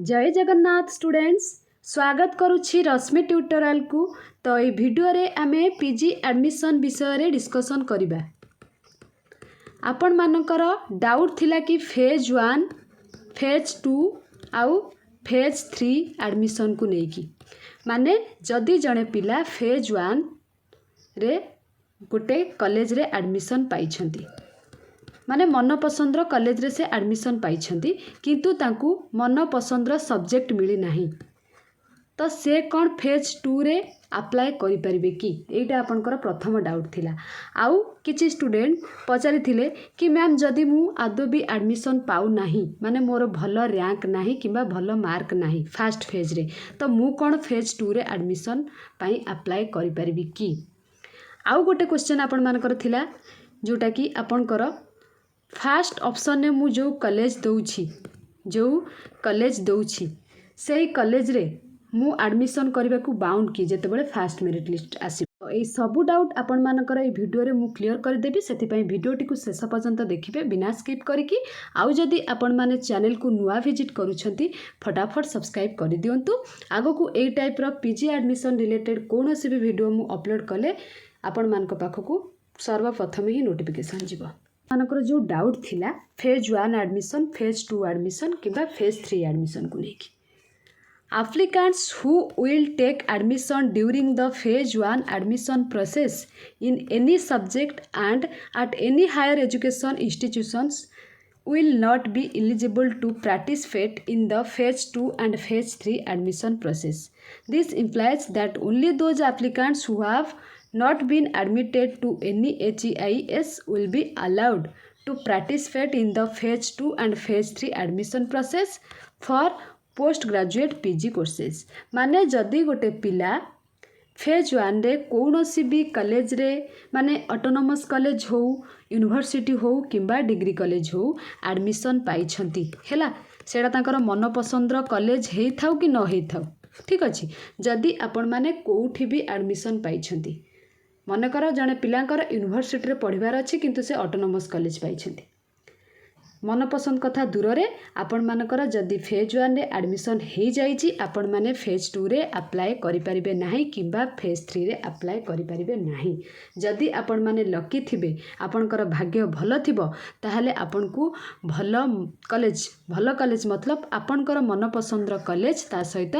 जय जगन्नाथ स्टूडेंट्स स्वागत करुछि रश्मि ट्यूटोरियल को। तो ये वीडियो रे आमे पीजी एडमिशन विषय रे डिस्कशन करिबा। आपण मानकर डाउट थिला कि फेज 1 फेज 2 आउ फेज 3 एडमिशन को नेकी माने जदि जड़े पिला फेज 1 रे गोटे कॉलेज रे एडमिशन पाइछंती माने मन पसंदर कॉलेज रे से एडमिशन पाइछंती किंतु तांकू मन पसंदर सब्जेक्ट मिली नाही तो से कौन फेज 2 रे अप्लाई करि परिबे कि एटा आपनकर प्रथम डाउट थिला। आउ किछि स्टूडेंट पचारि थिले कि मैम जदि मु आदो भी एडमिशन पाउ नाही माने मोर भलो रैंक नाही किबा भलो मार्क नाही फर्स्ट फेज रे तो मु कौन फेज 2 रे एडमिशन पई अप्लाई करि परिबे कि। आउ गोटे क्वेश्चन आपण मानकर थिला जोटा कि आपनकर फास्ट ऑप्शन ने मु जो कॉलेज दउछि से कॉलेज रे मु एडमिशन करबा को बाउंड की जेतेबेले फास्ट मेरिट लिस्ट आसी। ए सबु डाउट आपण मानकर ए वीडियो रे मु क्लियर कर देबी सेति पई वीडियोटी को शेष पर्यंत देखिबे बिना स्किप करिकि। आउ जदि आपण माने चैनल को नुआ विजिट करूछंती फटाफट सब्सक्राइब कर दियंतु। आगो को ए टाइप रो पीजी एडमिशन रिलेटेड कोनोसी भी वीडियो मु अपलोड कले आपण मानक पाखकू सर्वप्रथम ही नोटिफिकेशन जीवो। मानकर जो डाउट थिला फेज 1 एडमिशन फेज 2 एडमिशन किबा फेज 3 एडमिशन को लेकी applicants who will take admission during the phase 1 admission process in any subject and at any higher education institutions will not be eligible to participate in the phase 2 and phase 3 admission process. This implies that only those applicants who have not been admitted to any HEIS will be allowed to participate in the phase 2 and phase 3 admission process for post graduate PG courses. माने जदि गोटे पिला phase 1 रे कौनसी भी college रे माने autonomous college हो यूनिवर्सिटी हो किंबा डिग्री कॉलेज हो एडमिशन पाइछंती हैला सेडा तांकर मन पसंदर कॉलेज हेई थाउ कि न हेई थाउ ठीक अछि। जदि आपण माने कोठी भी एडमिशन पाइछंती मनकर जने पिलांकर यूनिवर्सिटी रे पढिबार अछि किंतु से ऑटोनोमस कॉलेज पाइछंती मन पसंद कथा दूर रे आपण मानकर जदि फेज 1 रे एडमिशन हे जाइछि आपण माने फेज 2 रे अप्लाई करि परिबे नाही किबा फेज 3 रे अप्लाई करि परिबे नाही। जदि आपण माने लकी थिबे आपणकर भाग्य भलो थिबो ताहाले आपण को भलो कॉलेज मतलब आपणकर मन पसंदर कॉलेज ता सहित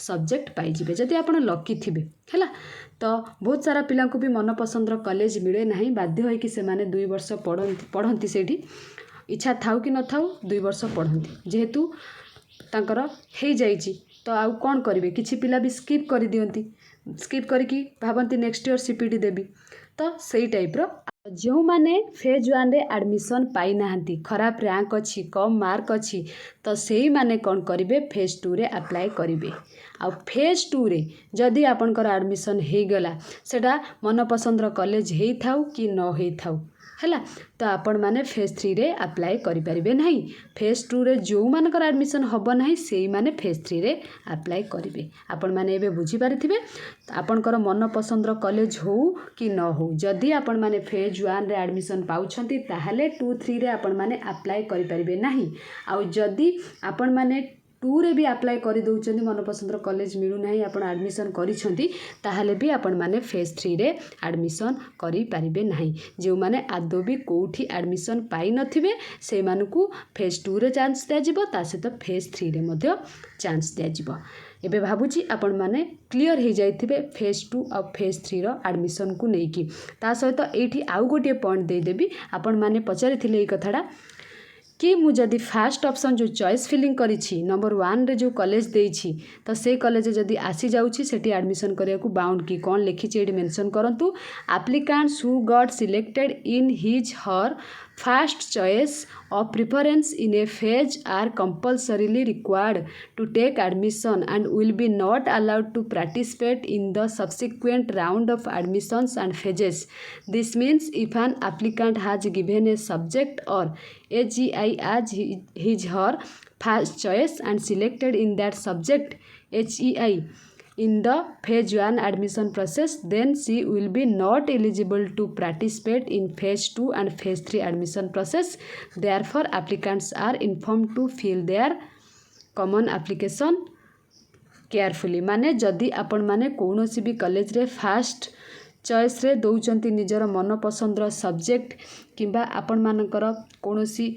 सब्जेक्ट पाइ जिवे जदि आपण लकी थिबे हैला। तो बहुत सारा पिला को भी मन पसंदर कॉलेज मिले नाही बाध्य होय कि से माने 2 वर्ष पढ़ंती सेठी इच्छा थाउ कि न थाउ 2 वर्ष पढ़ंती जेहेतु तांकर हे जाइछि तो आउ कोन करिवे किछि पिला भी स्किप कर दियंती स्किप करिकि भाबंती नेक्स्ट ईयर सीपीटी देबी तो सेही टाइप रो जो माने फेज 1 रे एडमिशन पाई नाहंती खराब रैंक अछि कम मार्क अछि तो सेही माने कोन करिवे फेज 2 रे अप्लाई करिवे। आ फेज 2 रे जदि आपनकर एडमिशन हे गला सेटा मन पसंदर कॉलेज हे थाउ कि न हे थाउ हैला तो आपण माने फेज 3 रे अप्लाई करि परिबे नाही। फेज 2 रे जो मानकर एडमिशन हबो नाही सेही माने फेज 3 रे अप्लाई करिवे। आपण माने एबे बुझी पारिथिबे आपणकर मन पसंदर कॉलेज हो कि न हो जदि आपण माने फेज 1 रे एडमिशन पाउछंती ताहाले 2 3 रे आपण माने अप्लाई करि परिबे नाही। आ जदि आपण माने 2 रे भी अप्लाई करि दउछंती मन पसंदर कॉलेज मिलु नाही आपण एडमिशन करिछंती ताहाले भी आपण माने फेज 3 रे एडमिशन करि परिबे नाही। जे माने आदो भी कोठी एडमिशन पाई नथिबे से मानकू फेज 2 रे चांस दिया जिवो ता सहित फेज 3 रे मध्य चांस दिया जिवो। एबे भाबुची आपण माने क्लियर हे जाइथिबे फेज 2 और फेज 3 रो एडमिशन को नेकी ता सहित एठी आउ गोटे पॉइंट दे देबी आपण माने पचारिथिले ए कथाडा कि मु जदि फास्ट ऑप्शन जो चॉइस फिलिंग करिछि नंबर 1 रे जो कॉलेज देइछि तो से कॉलेज जदि आसी जाउछि सेठी एडमिशन करिया को बाउंड की कोन लिखिछि एडी मेंशन करंतु applicants who got selected in his her first choice of preference in a phase are compulsorily required to take admission and will be not allowed to participate in the subsequent round of admissions and phases. This means if an applicant has given a subject or HEI as his her first choice and selected in that subject HEI in the phase 1 admission process, then she will be not eligible to participate in phase 2 and phase 3 admission process. Therefore, applicants are informed to fill their common application carefully माने जदि आपण माने कौनसी भी college रे fast choice रे दौचंती निजर मन पसंदर सब्जेक्ट किंबा आपण मानकर कौनसी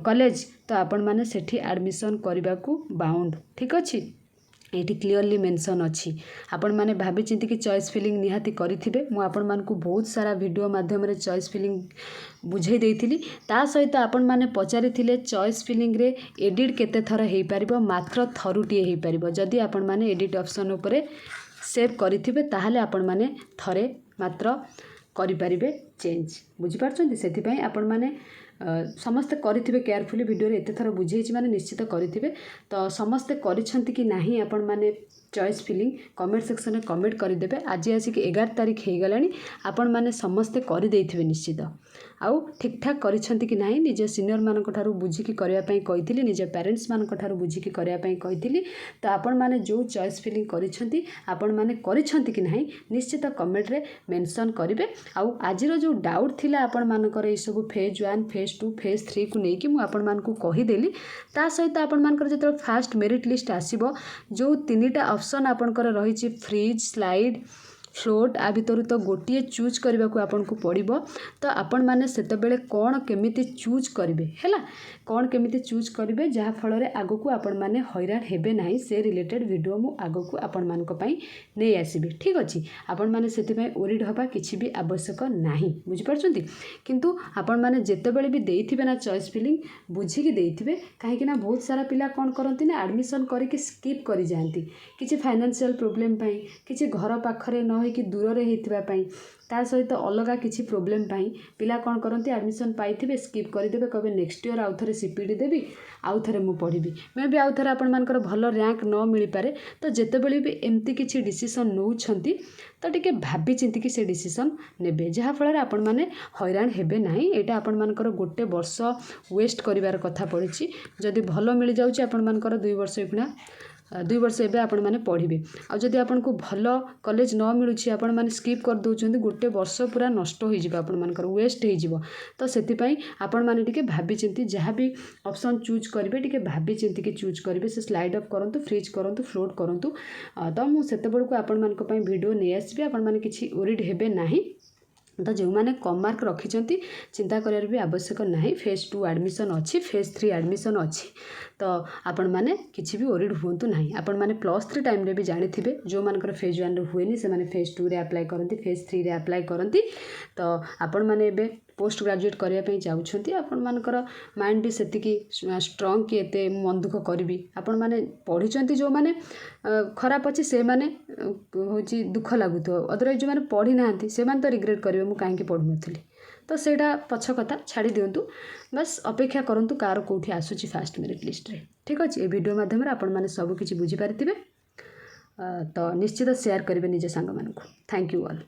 कॉलेज तो आपण माने सेठी एडमिशन करबा को बाउंड ठीक अछि एठी क्लियरली मेंशन अछि आपण माने भाबी चिंती कि चॉइस फिलिंग निहाती करिथिबे मु आपण मानकु बहुत सारा वीडियो माध्यम रे चॉइस फिलिंग बुझे देइथिली ता सहित आपण माने पचारिथिले चॉइस फिलिंग रे एडिट केते थर हेई परिबो मात्र थरुटिए हेई परिबो जदि आपण माने एडिट ऑप्शन उपरे सेव करिथिबे ताहाले आपण माने थरे मात्र करि परिबे चेंज बुझी पारछंती सेथि पई आपण माने समस्ते करिथिबे केयरफुली वीडियो रे एते थर बुझेछि माने निश्चित करिथिबे तो समस्ते करिछंती कि नाही आपण माने चॉइस फिलिंग कमेंट सेक्शन में कमेंट करदेवे आज आसिक 11 तारीख हो गलानी आपण माने समस्ते कर देइथिबे निश्चित आउ ठीक ठाक करिछंती कि नाही निज सीनियर मानक ठारू बुझिकी करिया पई कहिथिली निज पेरेंट्स मानक ठारू बुझिकी करिया पई कहिथिली तो आपण माने जो चॉइस फिलिंग करिछंती आपण माने करिछंती कि नाही निश्चित कमेंट रे मेंशन करिवे आउ आजिरो जो डाउट थिला आपण मानकर ए सब फेज 1 फेज 2 फेज 3 को नेकी मु आपण मानकू कहि देली ता सहित आपण मानकर जतो फास्ट मेरिट लिस्ट आसीबो जो तीनटा ऑप्शन आपनकर रही फ्रीज स्लाइड फ्लोट आ भितर तो गोटे चूज करने को आपन को पड़ो तो आपण मैंने से कौन केमिति चूज करेंगे है कौन केमिति चूज करेंगे जहाँ फल आग को आपण मैंने हैरान हेबे नहीं से रिलेटेड वीडियो मु आग को आपण मान नहीं आसबि ठीक अच्छे आपण मैंने से ओरिड हवा किसी भी आवश्यक नहीं बुझीपार किंतु आपण मैंने जितेबले भी देइथिबे ना चॉइस फिलिंग बुझिकी देइथिबे कहीं बहुत सारा पिला कौन करती ना एडमिशन करके स्किप कर जाती किसी फाइनेंशियल प्रोब्लेम किसी घर पाखरे न कि दूर होता ता सहित अलग किसी प्रोब्लेम पिला कौन करती एडमिशन पाइबे स्किप करदे कहे नेक्स्ट ईयर आउ थे सीपीडी देवी आउ थे मुझे पढ़ी मे भी आउ थे आपर भल रैंक न मिल पारे तो जितेबले भी एमती किसी डिसीजन नौछंती तो टिके भाभी चिंतिकी से डिसीजन नेबे जहाँ फल आपण मैंने हैरान हेबे नहीं एटा आपण मानकर गोटे वर्ष वेस्ट करिवार कथा पड़ी जदि भल मिल जाउची आपण मानकर 2 वर्ष इकुना 2 वर्ष एबे आपण माने पढ़िबे आ जदि आपण को भल कॉलेज न मिलुची आपण माने स्किप कर दउचंदी गोटे वर्ष पूरा नष्ट होई जिबा आपण मानकर वेस्ट होई जिवो तो सेति पई आपण माने टिके भाबी चिंती जहाँ भी ऑप्शन चूज करिवे टिके भाबी चिंती के चूज करिवे से स्लाइड अप करंतु फ्रीज करंतु फ्लोट करंतु तो मु सेते बेलको आपण मानक पई वीडियो नै आसीबे आपण माने किछि ओरिड हेबे नाही तो जो मैंने कम मार्क रखिंट चिंता करार भी आवश्यक नहीं फेज 2 एडमिशन अच्छी फेज 3 एडमिशन अच्छी तो आपण मैंने किसी भी ओरिड हूँ ना आपण मैंने +3 टाइम रे भी जानी थे जो मानकर फेज 1 रे हुए से मैंने फेज 2 रे अप्लाई करती फेज 3 रे अप्लाई करती तो आपण मैंने एबे पोस्ट ग्रेजुएट करने चाहते आपण मानकर माइंड भी सेतिकी स्ट्रॉन्ग कि एते मन दुख करी आपण मैंने पढ़ी जो मैंने खराब अच्छे से मैंने हूँ दुख लगुथ अदरवाइज जो मैंने पढ़ी ना से तो रिग्रेट करेंगे मुझे कहीं पढ़ु नी तो सेटा पछ कथा छाड़ी दिंतु बस अपेक्षा करंतु कार कौटी आसूची फास्ट मेरिट लिस्ट रे ठीक अच्छे ये वीडियो माध्यम आपण मैंने सब किसी बुझीपारे तो निश्चित शेयर करेंगे निज सांग मानक थैंक यू ऑल।